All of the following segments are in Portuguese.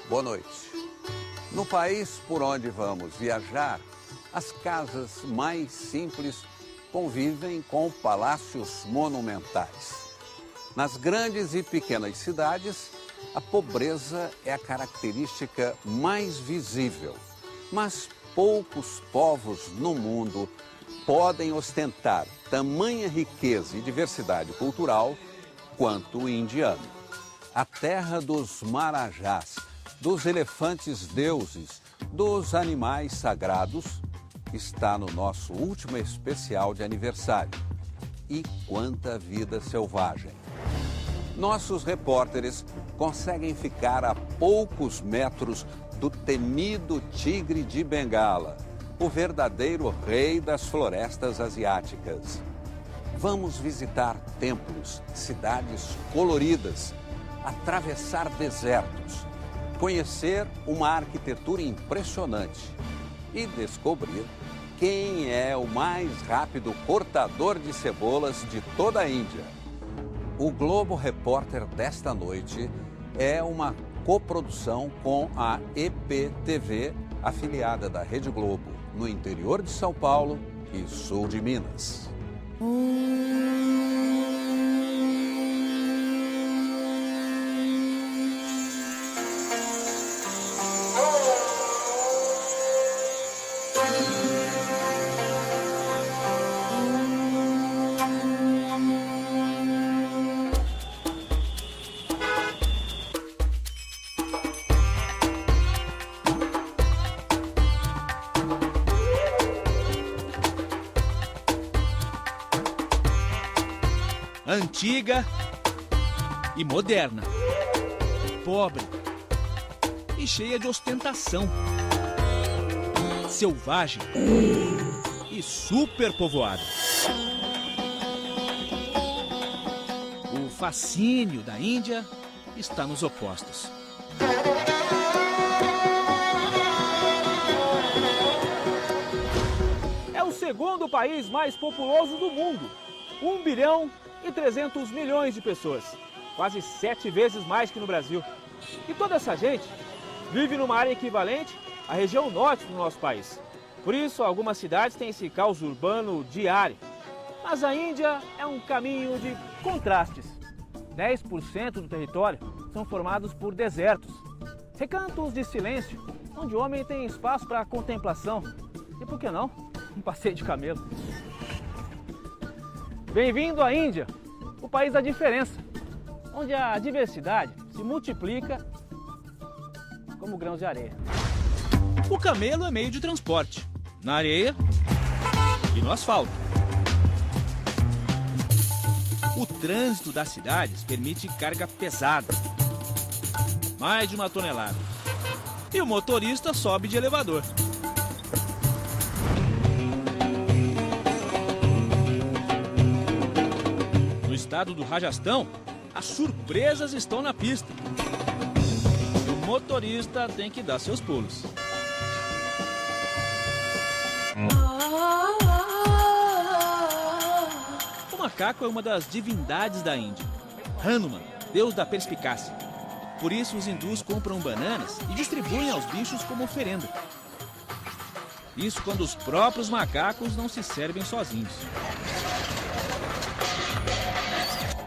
Boa noite. No país por onde vamos viajar, as casas mais simples convivem com palácios monumentais. Nas grandes e pequenas cidades, a pobreza é a característica mais visível. Mas poucos povos no mundo podem ostentar tamanha riqueza e diversidade cultural quanto o indiano. A terra dos marajás, dos elefantes deuses, dos animais sagrados, está no nosso último especial de aniversário. E quanta vida selvagem! Nossos repórteres conseguem ficar a poucos metros do temido tigre de Bengala, o verdadeiro rei das florestas asiáticas. Vamos visitar templos, cidades coloridas, atravessar desertos, conhecer uma arquitetura impressionante e descobrir quem é o mais rápido cortador de cebolas de toda a Índia. O Globo Repórter desta noite é uma coprodução com a EPTV, afiliada da Rede Globo, no interior de São Paulo e sul de Minas. Antiga e moderna, pobre e cheia de ostentação, selvagem e superpovoada. O fascínio da Índia está nos opostos. É o segundo país mais populoso do mundo, 1 bilhão e 300 milhões de pessoas, quase 7 vezes mais que no Brasil. E toda essa gente vive numa área equivalente à região norte do nosso país. Por isso, algumas cidades têm esse caos urbano diário. Mas a Índia é um caminho de contrastes. 10% do território são formados por desertos, recantos de silêncio, onde o homem tem espaço para contemplação. E por que não? Um passeio de camelo. Bem-vindo à Índia, o país da diferença, onde a diversidade se multiplica como grãos de areia. O camelo é meio de transporte, na areia e no asfalto. O trânsito das cidades permite carga pesada, mais de 1 tonelada, e o motorista sobe de elevador. No estado do Rajastão, as surpresas estão na pista. E o motorista tem que dar seus pulos. O macaco é uma das divindades da Índia. Hanuman, deus da perspicácia. Por isso os hindus compram bananas e distribuem aos bichos como oferenda. Isso quando os próprios macacos não se servem sozinhos.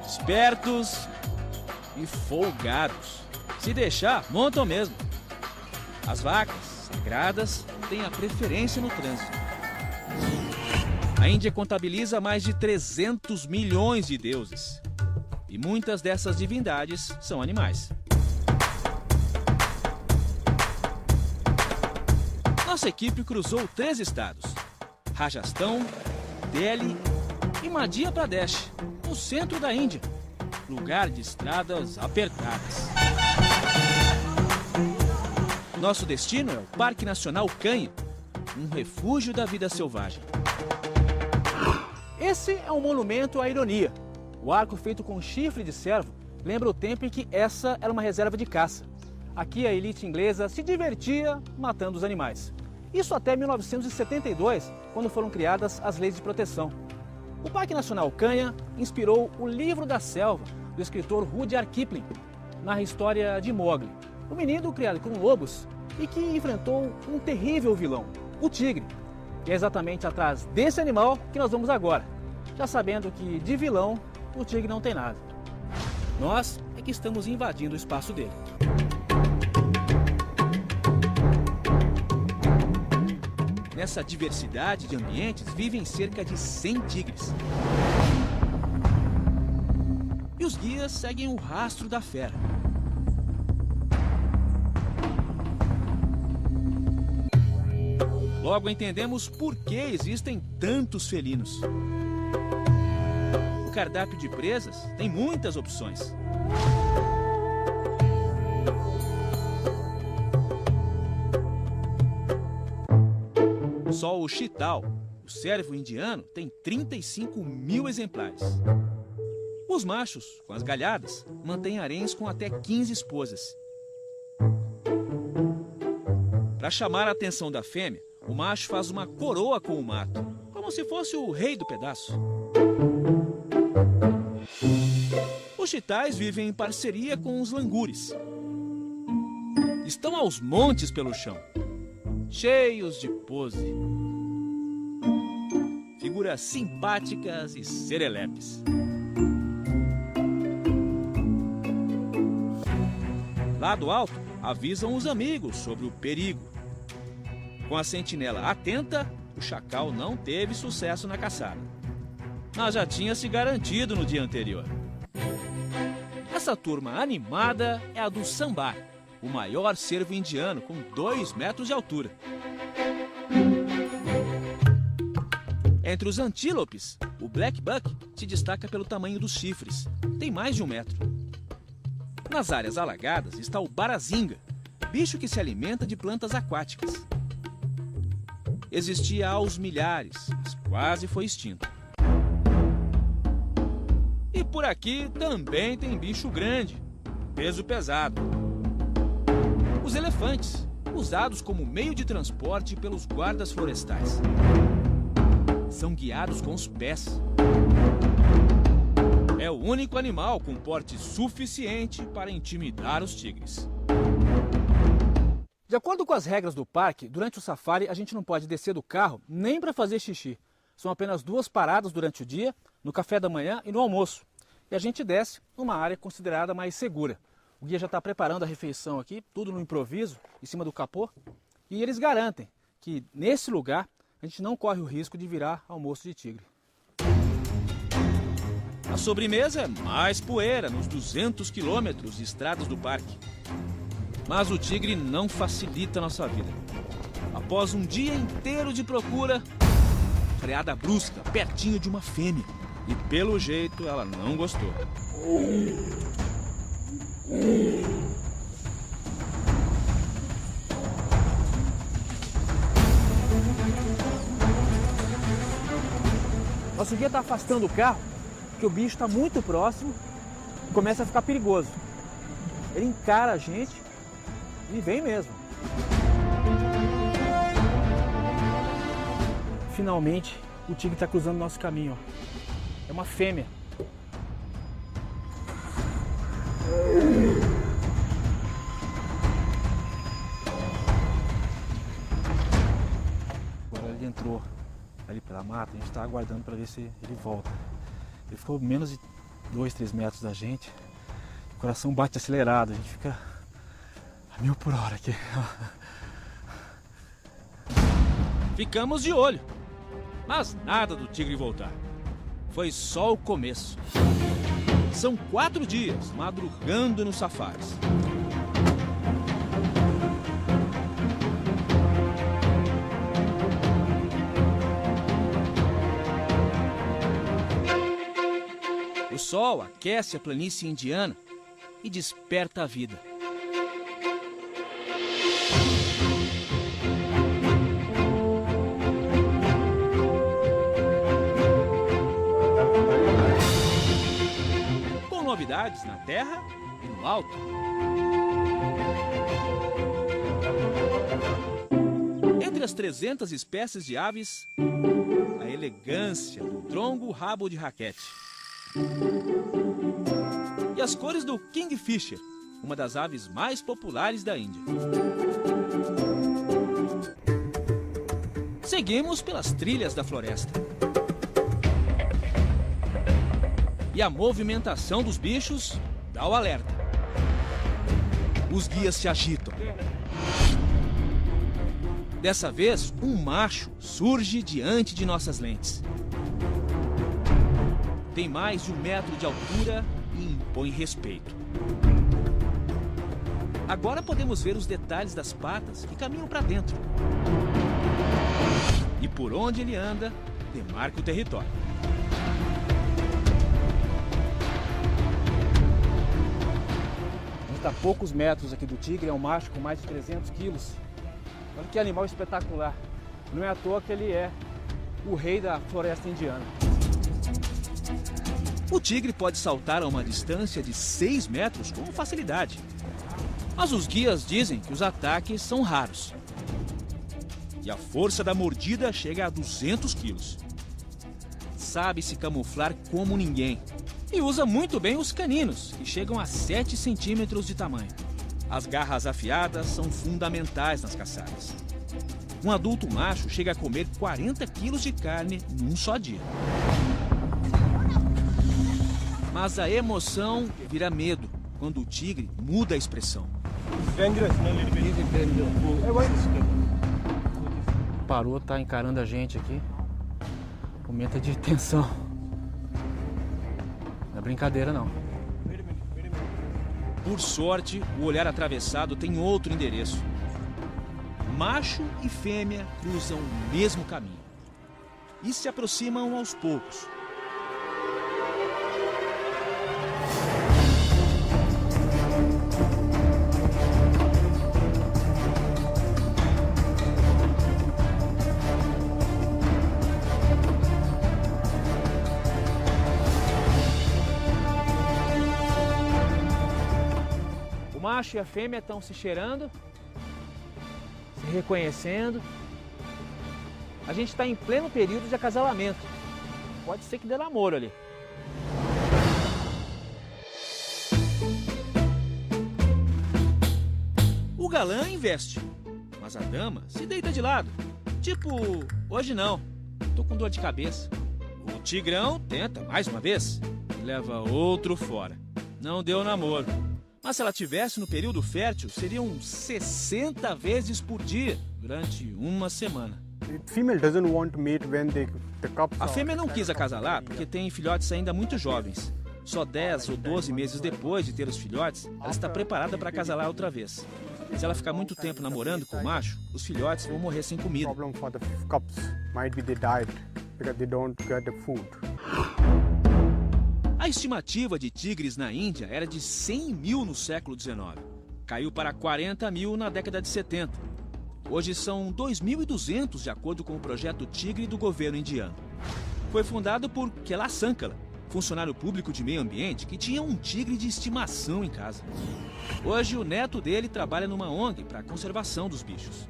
Espertos e folgados. Se deixar, montam mesmo. As vacas sagradas têm a preferência no trânsito. A Índia contabiliza mais de 300 milhões de deuses. E muitas dessas divindades são animais. Nossa equipe cruzou 3 estados: Rajastão, Delhi e Madhya Pradesh, no centro da Índia, lugar de estradas apertadas. Nosso destino é o Parque Nacional Kanha, um refúgio da vida selvagem. Esse é um monumento à ironia. O arco feito com chifre de cervo lembra o tempo em que essa era uma reserva de caça. Aqui a elite inglesa se divertia matando os animais. Isso até 1972, quando foram criadas as leis de proteção. O Parque Nacional Kanha inspirou o Livro da Selva, do escritor Rudyard Kipling, narra a história de Mowgli, Um menino criado com lobos e que enfrentou um terrível vilão, o tigre. E é exatamente atrás desse animal que nós vamos agora, já sabendo que de vilão o tigre não tem nada. Nós é que estamos invadindo o espaço dele. Nessa diversidade de ambientes vivem cerca de 100 tigres. E os guias seguem o rastro da fera. Logo entendemos por que existem tantos felinos. O cardápio de presas tem muitas opções. Só o chital, o cervo indiano, tem 35 mil exemplares. Os machos, com as galhadas, mantêm haréns com até 15 esposas. Para chamar a atenção da fêmea, o macho faz uma coroa com o mato, como se fosse o rei do pedaço. Os chitais vivem em parceria com os langures. Estão aos montes pelo chão, cheios de pose. Figuras simpáticas e serelepes. Lá do alto, avisam os amigos sobre o perigo. Com a sentinela atenta, o chacal não teve sucesso na caçada, mas já tinha se garantido no dia anterior. Essa turma animada é a do sambar, o maior cervo indiano com 2 metros de altura. Entre os antílopes, o black buck se destaca pelo tamanho dos chifres, tem mais de 1 metro. Nas áreas alagadas está o barazinga, bicho que se alimenta de plantas aquáticas. Existia aos milhares, mas quase foi extinto. E por aqui também tem bicho grande, peso pesado. Os elefantes, usados como meio de transporte pelos guardas florestais. São guiados com os pés. É o único animal com porte suficiente para intimidar os tigres. De acordo com as regras do parque, durante o safari a gente não pode descer do carro nem para fazer xixi. São apenas 2 paradas durante o dia, no café da manhã e no almoço. E a gente desce numa área considerada mais segura. O guia já está preparando a refeição aqui, tudo no improviso, em cima do capô. E eles garantem que nesse lugar a gente não corre o risco de virar almoço de tigre. A sobremesa é mais poeira nos 200 quilômetros de estradas do parque. Mas o tigre não facilita a nossa vida. Após um dia inteiro de procura, freada brusca, pertinho de uma fêmea. E pelo jeito ela não gostou. Nosso guia está afastando o carro, porque o bicho está muito próximo e começa a ficar perigoso. Ele encara a gente e vem mesmo. Finalmente, o tigre está cruzando o nosso caminho. É uma fêmea. Agora ele entrou ali pela mata, a gente está aguardando para ver se ele volta. Ele ficou menos de 2, 3 metros da gente. O coração bate acelerado, a gente fica a 1000 por hora aqui. Ficamos de olho, mas nada do tigre voltar. Foi só o começo. São 4 dias madrugando nos safaris. O sol aquece a planície indiana e desperta a vida. Com novidades na terra e no alto. Entre as 300 espécies de aves, a elegância do drongo-rabo de raquete. E as cores do kingfisher, uma das aves mais populares da Índia. Seguimos pelas trilhas da floresta. E a movimentação dos bichos dá o alerta. Os guias se agitam. Dessa vez, um macho surge diante de nossas lentes. Tem mais de 1 metro de altura e impõe respeito. Agora podemos ver os detalhes das patas que caminham para dentro. E por onde ele anda, demarca o território. A gente está a poucos metros aqui do tigre, é um macho com mais de 300 quilos. Olha que animal espetacular. Não é à toa que ele é o rei da floresta indiana. O tigre pode saltar a uma distância de 6 metros com facilidade. Mas os guias dizem que os ataques são raros. E a força da mordida chega a 200 quilos. Sabe se camuflar como ninguém. E usa muito bem os caninos, que chegam a 7 centímetros de tamanho. As garras afiadas são fundamentais nas caçadas. Um adulto macho chega a comer 40 quilos de carne num só dia. Mas a emoção vira medo quando o tigre muda a expressão. Parou, tá encarando a gente aqui. Momento de tensão. Não é brincadeira, não. Por sorte, o olhar atravessado tem outro endereço. Macho e fêmea cruzam o mesmo caminho e se aproximam aos poucos. O macho e a fêmea estão se cheirando, se reconhecendo. A gente está em pleno período de acasalamento. Pode ser que dê namoro ali. O galã investe, mas a dama se deita de lado. Tipo, hoje não, tô com dor de cabeça. O tigrão tenta mais uma vez e leva outro fora. Não deu namoro. Mas se ela tivesse no período fértil, seriam 60 vezes por dia, durante uma semana. A fêmea não quis acasalar porque tem filhotes ainda muito jovens. Só 10 ou 12 meses depois de ter os filhotes, ela está preparada para acasalar outra vez. Se ela ficar muito tempo namorando com o macho, os filhotes vão morrer sem comida. A estimativa de tigres na Índia era de 100 mil no século XIX. Caiu para 40 mil na década de 70. Hoje são 2.200, de acordo com o projeto Tigre do governo indiano. Foi fundado por Kailash Sankala, funcionário público de meio ambiente que tinha um tigre de estimação em casa. Hoje o neto dele trabalha numa ONG para a conservação dos bichos.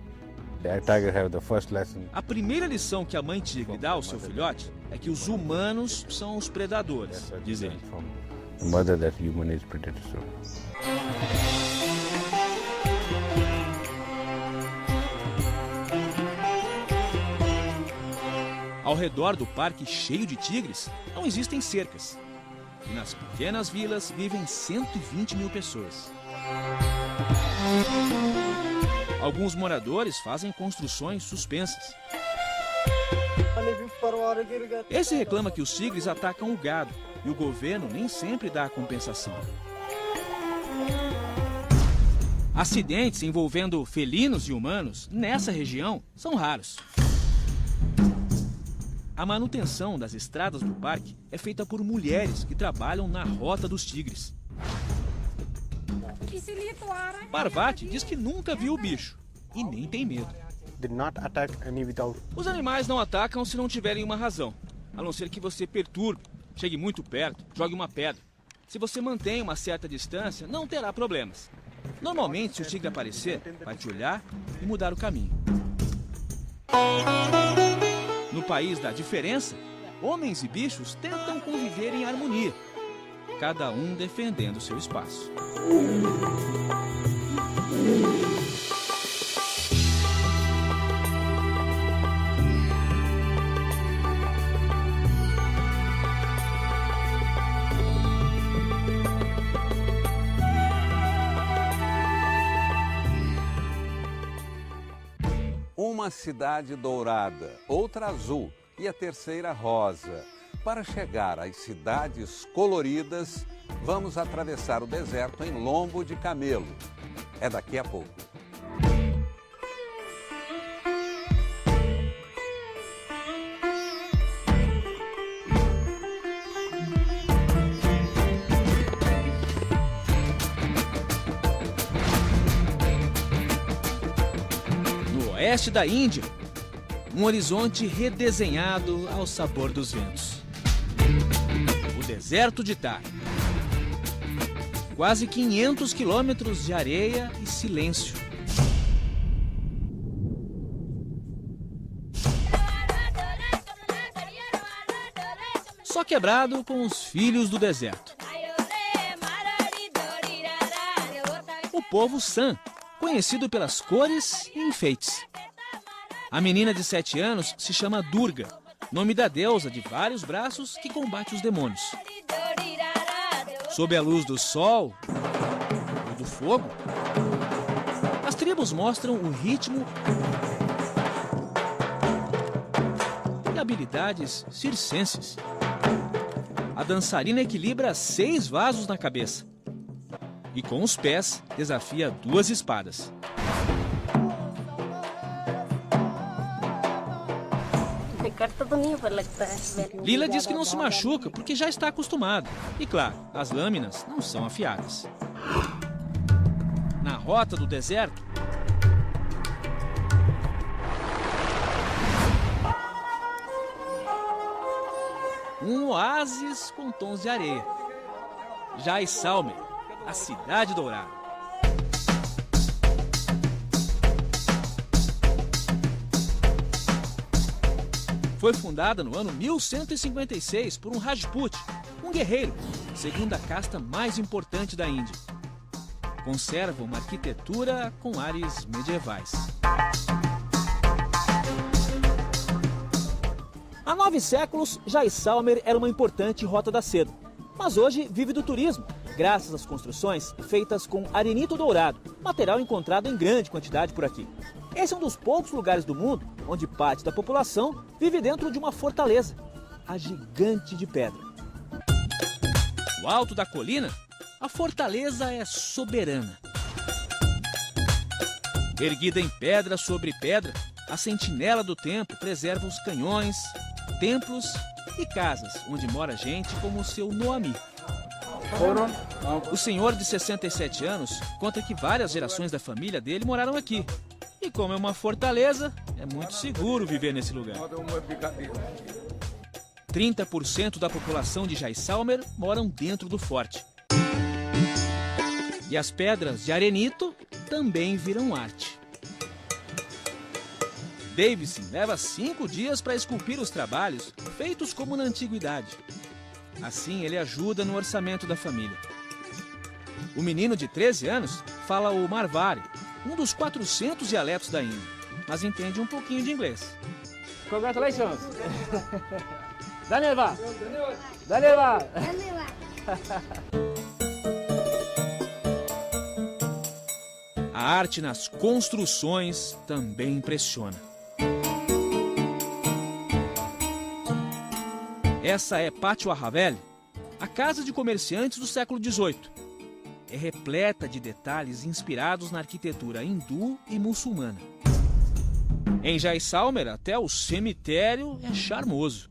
A primeira lição que a mãe tigre dá ao seu filhote é que os humanos são os predadores, diz ele. Ao redor do parque cheio de tigres, não existem cercas. E nas pequenas vilas vivem 120 mil pessoas. Alguns moradores fazem construções suspensas. Esse reclama que os tigres atacam o gado e o governo nem sempre dá a compensação. Acidentes envolvendo felinos e humanos nessa região são raros. A manutenção das estradas do parque é feita por mulheres que trabalham na rota dos tigres. Parvati diz que nunca viu o bicho e nem tem medo. Os animais não atacam se não tiverem uma razão, a não ser que você perturbe, chegue muito perto, jogue uma pedra. Se você mantém uma certa distância, não terá problemas. Normalmente, se o tigre aparecer, vai te olhar e mudar o caminho. No país da diferença, homens e bichos tentam conviver em harmonia. cada um defendendo seu espaço. Uma cidade dourada, outra azul e a terceira rosa. Para chegar às cidades coloridas, vamos atravessar o deserto em lombo de camelo. É daqui a pouco. No oeste da Índia, um horizonte redesenhado ao sabor dos ventos. O deserto de Thar. Quase 500 quilômetros de areia e silêncio. Só quebrado com os filhos do deserto. O povo San, conhecido pelas cores e enfeites. A menina de 7 anos se chama Durga, nome da deusa de vários braços que combate os demônios. Sob a luz do sol ou do fogo, as tribos mostram o ritmo e habilidades circenses. A dançarina equilibra 6 vasos na cabeça e com os pés desafia 2 espadas. Lila diz que não se machuca porque já está acostumada. E claro, as lâminas não são afiadas. Na rota do deserto, um oásis com tons de areia. Jaisalmer, a cidade dourada. Foi fundada no ano 1156 por um Rajput, um guerreiro, segunda casta mais importante da Índia. Conserva uma arquitetura com ares medievais. Há 9 séculos, Jaisalmer era uma importante rota da seda, mas hoje vive do turismo, graças às construções feitas com arenito dourado, material encontrado em grande quantidade por aqui. Esse é um dos poucos lugares do mundo onde parte da população vive dentro de uma fortaleza, a Gigante de Pedra. No alto da colina, a fortaleza é soberana. Erguida em pedra sobre pedra, a sentinela do templo preserva os canhões, templos e casas onde mora gente como o seu Noami. O senhor de 67 anos conta que várias gerações da família dele moraram aqui. E como é uma fortaleza, é muito seguro viver nesse lugar. 30% da população de Jaisalmer moram dentro do forte. E as pedras de arenito também viram arte. Davison leva 5 dias para esculpir os trabalhos feitos como na antiguidade. Assim, ele ajuda no orçamento da família. O menino de 13 anos fala o Marvari, um dos 400 dialetos da Índia, mas entende um pouquinho de inglês. Congratulations! Daniela! Daniela! A arte nas construções também impressiona. Essa é Pátio Arravel, a casa de comerciantes do século XVIII. É repleta de detalhes inspirados na arquitetura hindu e muçulmana. Em Jaisalmer, até o cemitério é charmoso.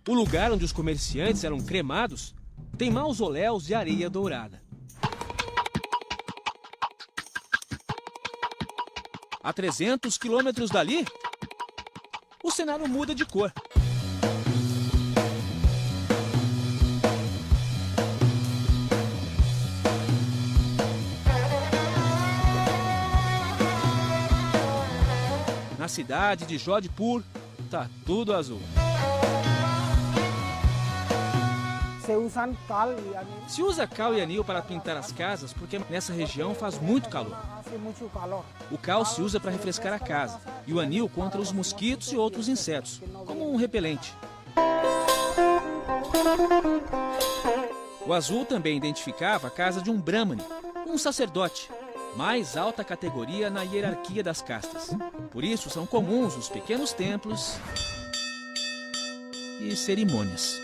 O lugar onde os comerciantes eram cremados tem mausoléus de areia dourada. A 300 quilômetros dali, o cenário muda de cor. Na cidade de Jodhpur, tá tudo azul. Se usa cal e anil para pintar as casas porque nessa região faz muito calor. O cal se usa para refrescar a casa e o anil contra os mosquitos e outros insetos, como um repelente. O azul também identificava a casa de um brahmane, um sacerdote, mais alta categoria na hierarquia das castas. Por isso são comuns os pequenos templos e cerimônias.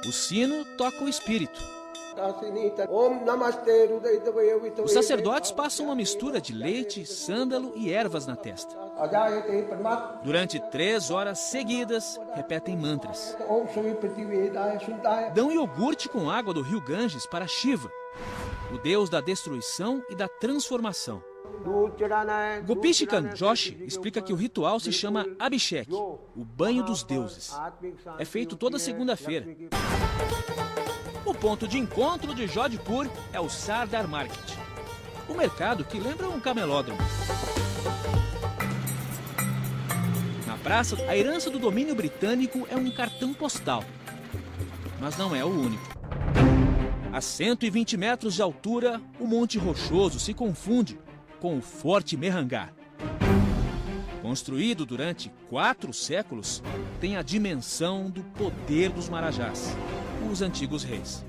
O sino toca o espírito. Os sacerdotes passam uma mistura de leite, sândalo e ervas na testa. Durante 3 horas seguidas, repetem mantras. Dão iogurte com água do rio Ganges para Shiva, o deus da destruição e da transformação. Gopishkan Joshi explica que o ritual se chama Abhishek, o banho dos deuses. É feito toda segunda-feira. O ponto de encontro de Jodhpur é o Sardar Market, o mercado que lembra um camelódromo. Na praça, a herança do domínio britânico é um cartão postal, mas não é o único. A 120 metros de altura, o Monte Rochoso se confunde com o Forte Mehrangar. Construído durante 4 séculos, tem a dimensão do poder dos Marajás, os antigos reis.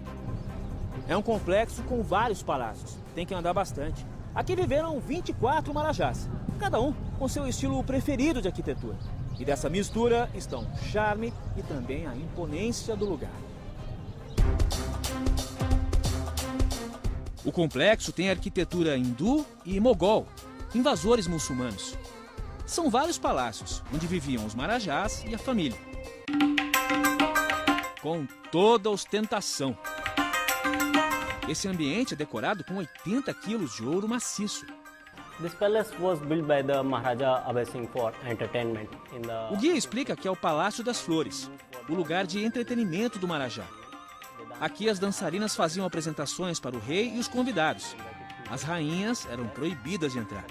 É um complexo com vários palácios, tem que andar bastante. Aqui viveram 24 Marajás, cada um com seu estilo preferido de arquitetura. E dessa mistura estão o charme e também a imponência do lugar. O complexo tem arquitetura hindu e mogol, invasores muçulmanos. São vários palácios, onde viviam os Marajás e a família. Com toda a ostentação. Esse ambiente é decorado com 80 quilos de ouro maciço. O guia explica que é o Palácio das Flores, o lugar de entretenimento do Marajá. Aqui as dançarinas faziam apresentações para o rei e os convidados. As rainhas eram proibidas de entrar.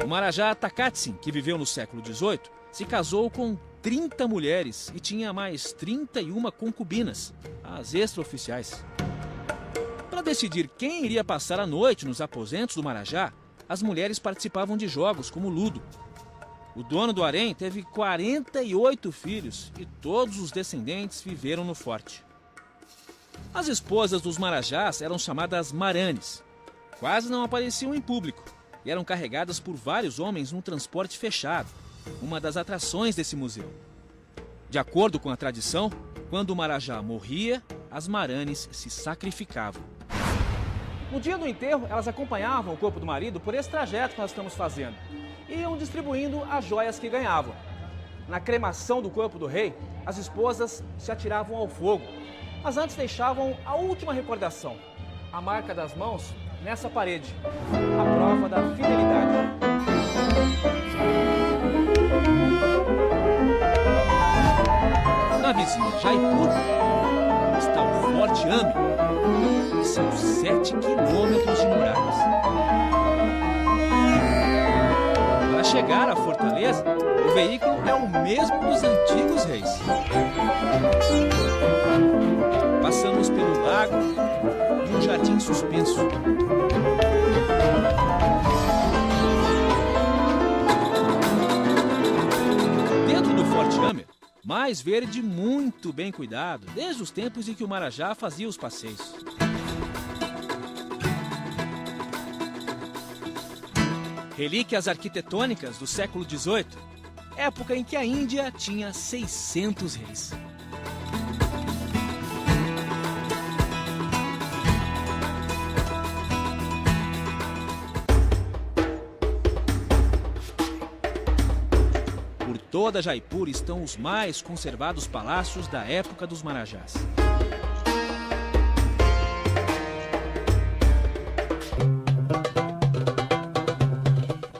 O Marajá Takatsin, que viveu no século XVIII, se casou com 30 mulheres e tinha mais 31 concubinas, as extraoficiais. Para decidir quem iria passar a noite nos aposentos do Marajá, as mulheres participavam de jogos como ludo. O dono do harém teve 48 filhos e todos os descendentes viveram no forte. As esposas dos Marajás eram chamadas Maranes. Quase não apareciam em público e eram carregadas por vários homens num transporte fechado, uma das atrações desse museu. De acordo com a tradição, quando o Marajá morria, as Maranes se sacrificavam. No dia do enterro, elas acompanhavam o corpo do marido por esse trajeto que nós estamos fazendo. Iam distribuindo as joias que ganhavam. Na cremação do corpo do rei, as esposas se atiravam ao fogo, mas antes deixavam a última recordação, a marca das mãos nessa parede, a prova da fidelidade. Na vizinha Jaipur está o Forte Amer, que são 7 quilômetros de muralhas. Para chegar à fortaleza, o veículo é o mesmo dos antigos reis. Passamos pelo lago e um jardim suspenso. Dentro do Forte Amer, mais verde muito bem cuidado, desde os tempos em que o Marajá fazia os passeios. Relíquias arquitetônicas do século XVIII, época em que a Índia tinha 600 reis. Por toda Jaipur estão os mais conservados palácios da época dos Marajás.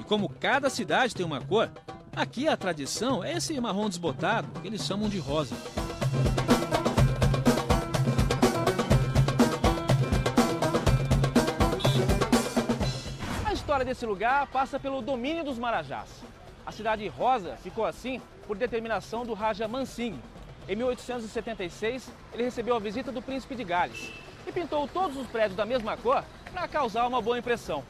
Como cada cidade tem uma cor, aqui a tradição é esse marrom desbotado, que eles chamam de rosa. A história desse lugar passa pelo domínio dos Marajás. A cidade rosa ficou assim por determinação do Raja Man Singh. Em 1876, ele recebeu a visita do príncipe de Gales e pintou todos os prédios da mesma cor para causar uma boa impressão.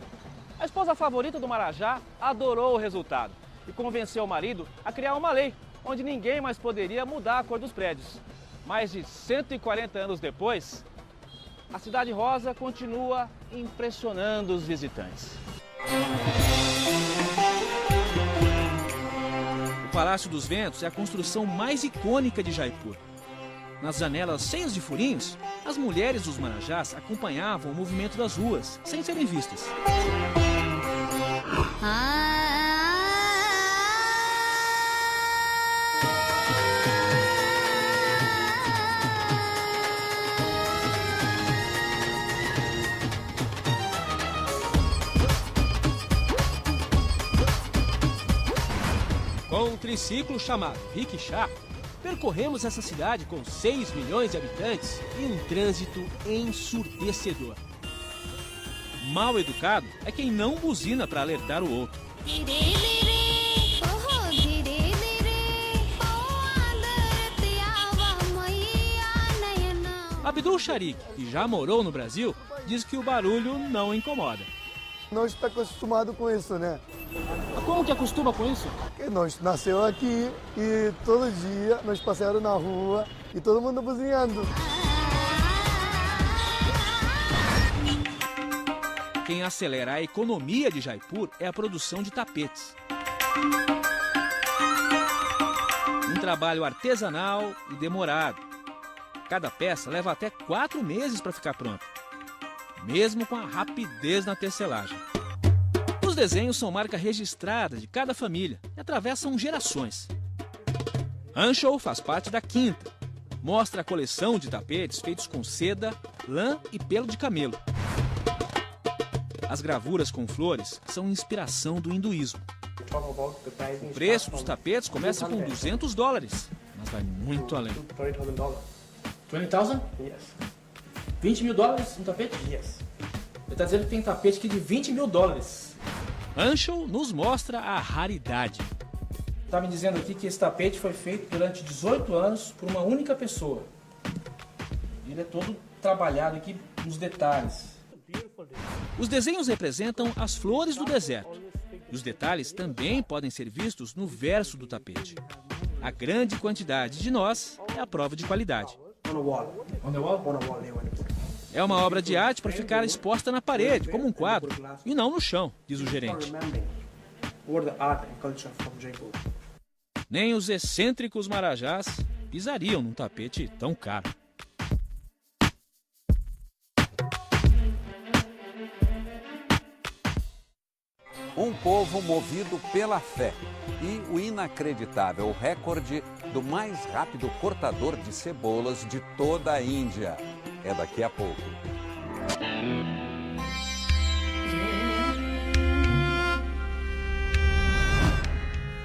A esposa favorita do Marajá adorou o resultado e convenceu o marido a criar uma lei onde ninguém mais poderia mudar a cor dos prédios. Mais de 140 anos depois, a cidade rosa continua impressionando os visitantes. O Palácio dos Ventos é a construção mais icônica de Jaipur. Nas janelas cheias de furinhos, as mulheres dos Marajás acompanhavam o movimento das ruas, sem serem vistas. Com um triciclo chamado Rickshaw, percorremos essa cidade com 6 milhões de habitantes e um trânsito ensurdecedor. Mal educado é quem não buzina para alertar o outro. Abdul Sharik, que já morou no Brasil, diz que o barulho não incomoda. Nós estamos acostumados com isso, né? Como que acostuma com isso? Porque nós nasceu aqui e todo dia nós passeamos na rua e todo mundo buzinando. Quem acelera a economia de Jaipur é a produção de tapetes. Um trabalho artesanal e demorado. Cada peça leva até 4 meses para ficar pronta, mesmo com a rapidez na tecelagem. Os desenhos são marca registrada de cada família e atravessam gerações. Anshul faz parte da quinta. Mostra a coleção de tapetes feitos com seda, lã e pelo de camelo. As gravuras com flores são inspiração do hinduísmo. O preço dos tapetes começa com $200, mas vai muito além. $20,000? Yes. $20 mil um tapete? Yes. Ele está dizendo que tem tapete aqui de $20 mil. Anshul nos mostra a raridade. Está me dizendo aqui que esse tapete foi feito durante 18 anos por uma única pessoa. Ele é todo trabalhado aqui nos detalhes. Os desenhos representam as flores do deserto. E os detalhes também podem ser vistos no verso do tapete. A grande quantidade de nós é a prova de qualidade. On the wall? É uma obra de arte para ficar exposta na parede, como um quadro, e não no chão, diz o gerente. Nem os excêntricos marajás pisariam num tapete tão caro. Um povo movido pela fé e o inacreditável recorde do mais rápido cortador de cebolas de toda a Índia. É daqui a pouco.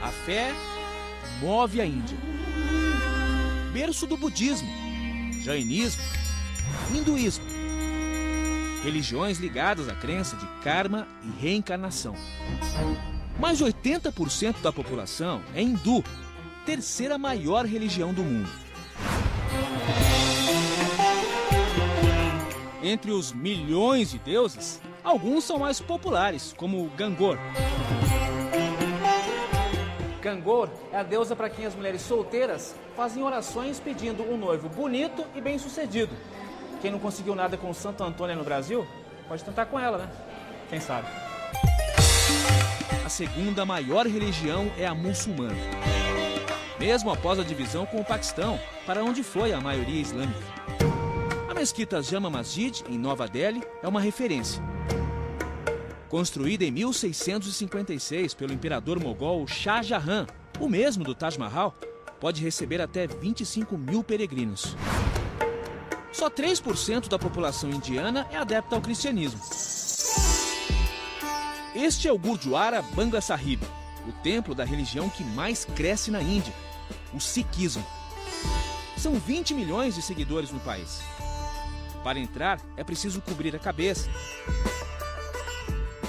A fé move a Índia. Berço do budismo, jainismo, hinduísmo. Religiões ligadas à crença de karma e reencarnação. Mais de 80% da população é hindu, terceira maior religião do mundo. Entre os milhões de deuses, alguns são mais populares, como Gangor. Gangor é a deusa para quem as mulheres solteiras fazem orações pedindo um noivo bonito e bem-sucedido. Quem não conseguiu nada com Santo Antônio no Brasil, pode tentar com ela, né? Quem sabe? A segunda maior religião é a muçulmana. Mesmo após a divisão com o Paquistão, para onde foi a maioria islâmica. A mesquita Jama Masjid, em Nova Delhi, é uma referência. Construída em 1656 pelo imperador mogol Shah Jahan, o mesmo do Taj Mahal, pode receber até 25 mil peregrinos. Só 3% da população indiana é adepta ao cristianismo. Este é o Gurdwara Bangla Sahib, o templo da religião que mais cresce na Índia, o Sikhismo. São 20 milhões de seguidores no país. Para entrar, é preciso cobrir a cabeça,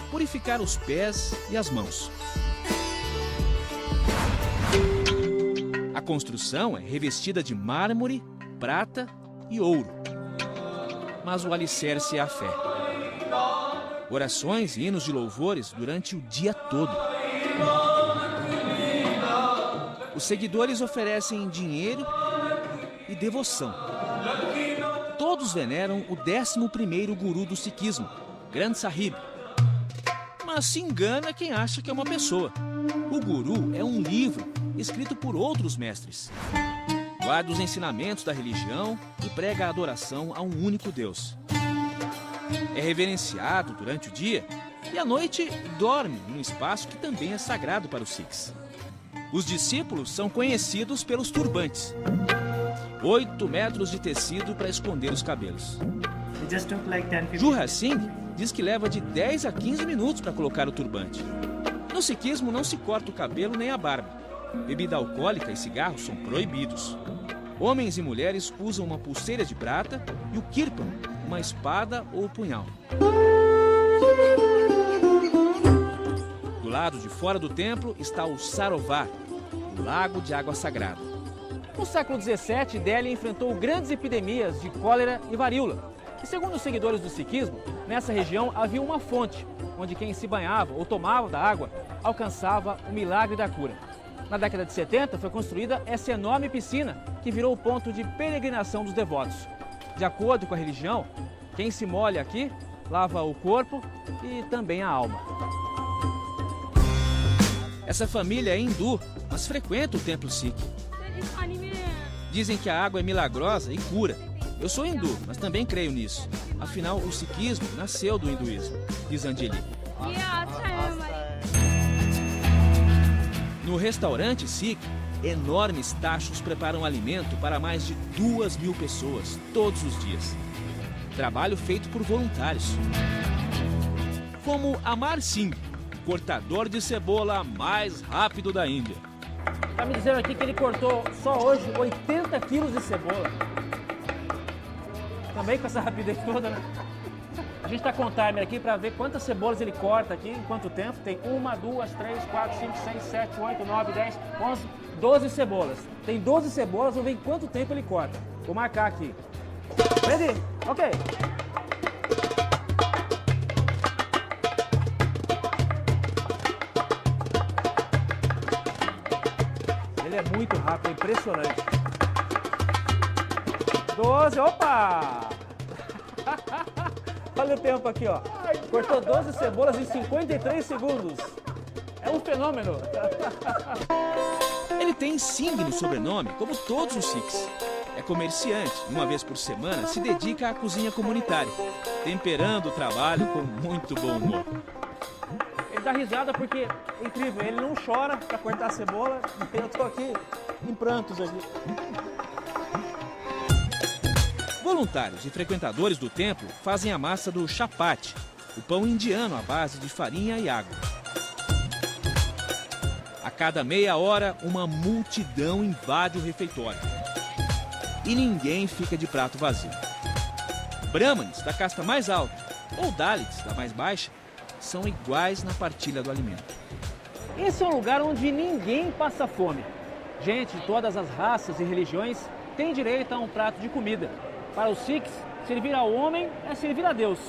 purificar os pés e as mãos. A construção é revestida de mármore, prata e ouro. Mas o alicerce é a fé. Orações e hinos de louvores durante o dia todo. Os seguidores oferecem dinheiro e devoção. Todos veneram o 11º guru do sikhismo, Granth Sahib. Mas se engana quem acha que é uma pessoa. O guru é um livro escrito por outros mestres. Guarda os ensinamentos da religião e prega a adoração a um único Deus. É reverenciado durante o dia e à noite dorme num espaço que também é sagrado para os Sikhs. Os discípulos são conhecidos pelos turbantes. 8 metros de tecido para esconder os cabelos. Jurra Singh diz que leva de 10 a 15 minutos para colocar o turbante. No sikhismo não se corta o cabelo nem a barba. Bebida alcoólica e cigarros são proibidos. Homens e mulheres usam uma pulseira de prata e o kirpan, uma espada ou punhal. Do lado de fora do templo está o Sarovar, o lago de água sagrada. No século XVII, Delhi enfrentou grandes epidemias de cólera e varíola. E segundo os seguidores do sikhismo, nessa região havia uma fonte, onde quem se banhava ou tomava da água alcançava o milagre da cura. Na década de 70 foi construída essa enorme piscina, que virou o ponto de peregrinação dos devotos. De acordo com a religião, quem se molha aqui lava o corpo e também a alma. Essa família é hindu, mas frequenta o templo Sikh. Dizem que a água é milagrosa e cura. Eu sou hindu, mas também creio nisso. Afinal, o sikhismo nasceu do hinduísmo, diz Anjali. No restaurante Sikh, enormes tachos preparam alimento para mais de 2.000 pessoas todos os dias. Trabalho feito por voluntários. Como Amar Singh, cortador de cebola mais rápido da Índia. Está me dizendo aqui que ele cortou só hoje 80 quilos de cebola. Também com essa rapidez toda, né? A gente está com o timer aqui para ver quantas cebolas ele corta aqui, em quanto tempo. Tem 1, 2, 3, 4, 5, 6, 7, 8, 9, 10, 11, 12 cebolas. Tem 12 cebolas, vamos ver em quanto tempo ele corta. Vou marcar aqui. Ready? Ok. Ele é muito rápido, é impressionante. 12, opa! Olha o tempo aqui, ó. Cortou 12 cebolas em 53 segundos. É um fenômeno. Ele tem Singh no sobrenome, como todos os Sikhs. É comerciante, uma vez por semana se dedica à cozinha comunitária, temperando o trabalho com muito bom humor. Ele dá risada porque é incrível, ele não chora para cortar a cebola e eu tô aqui em prantos aqui. Voluntários e frequentadores do templo fazem a massa do chapati, o pão indiano à base de farinha e água. A cada meia hora, uma multidão invade o refeitório. E ninguém fica de prato vazio. Brahmanes, da casta mais alta, ou Dalits, da mais baixa, são iguais na partilha do alimento. Esse é um lugar onde ninguém passa fome. Gente de todas as raças e religiões tem direito a um prato de comida. Para os Sikhs, servir ao homem é servir a Deus.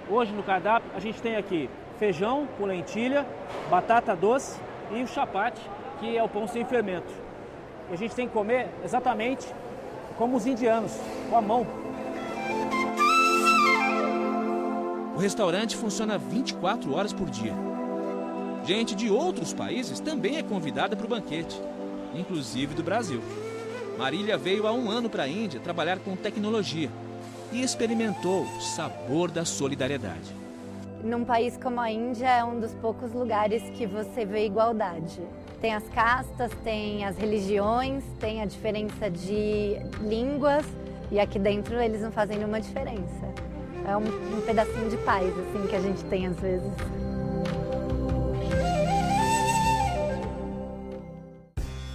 Hoje no cardápio a gente tem aqui feijão com lentilha, batata doce e o chapati, que é o pão sem fermento. E a gente tem que comer exatamente como os indianos, com a mão. O restaurante funciona 24 horas por dia. Gente de outros países também é convidada para o banquete, inclusive do Brasil. Marília veio há 1 ano para a Índia trabalhar com tecnologia e experimentou o sabor da solidariedade. Num país como a Índia, é um dos poucos lugares que você vê igualdade. Tem as castas, tem as religiões, tem a diferença de línguas e aqui dentro eles não fazem nenhuma diferença. É um pedacinho de paz assim, que a gente tem às vezes.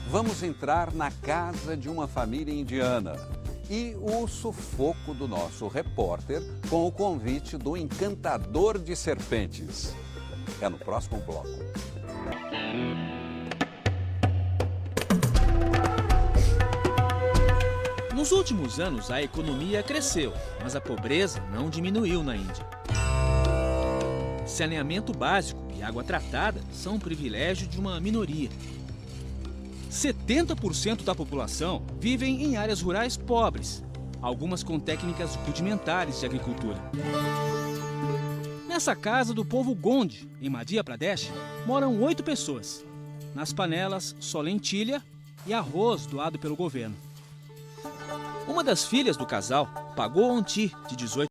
Vamos entrar na casa de uma família indiana e o sufoco do nosso repórter com o convite do encantador de serpentes. É no próximo bloco. Nos últimos anos, a economia cresceu, mas a pobreza não diminuiu na Índia. Saneamento básico e água tratada são um privilégio de uma minoria. 70% da população vivem em áreas rurais pobres, algumas com técnicas rudimentares de agricultura. Nessa casa do povo Gondi, em Madhya Pradesh, moram 8 pessoas. Nas panelas, só lentilha e arroz doado pelo governo. Uma das filhas do casal pagou Onti, de 18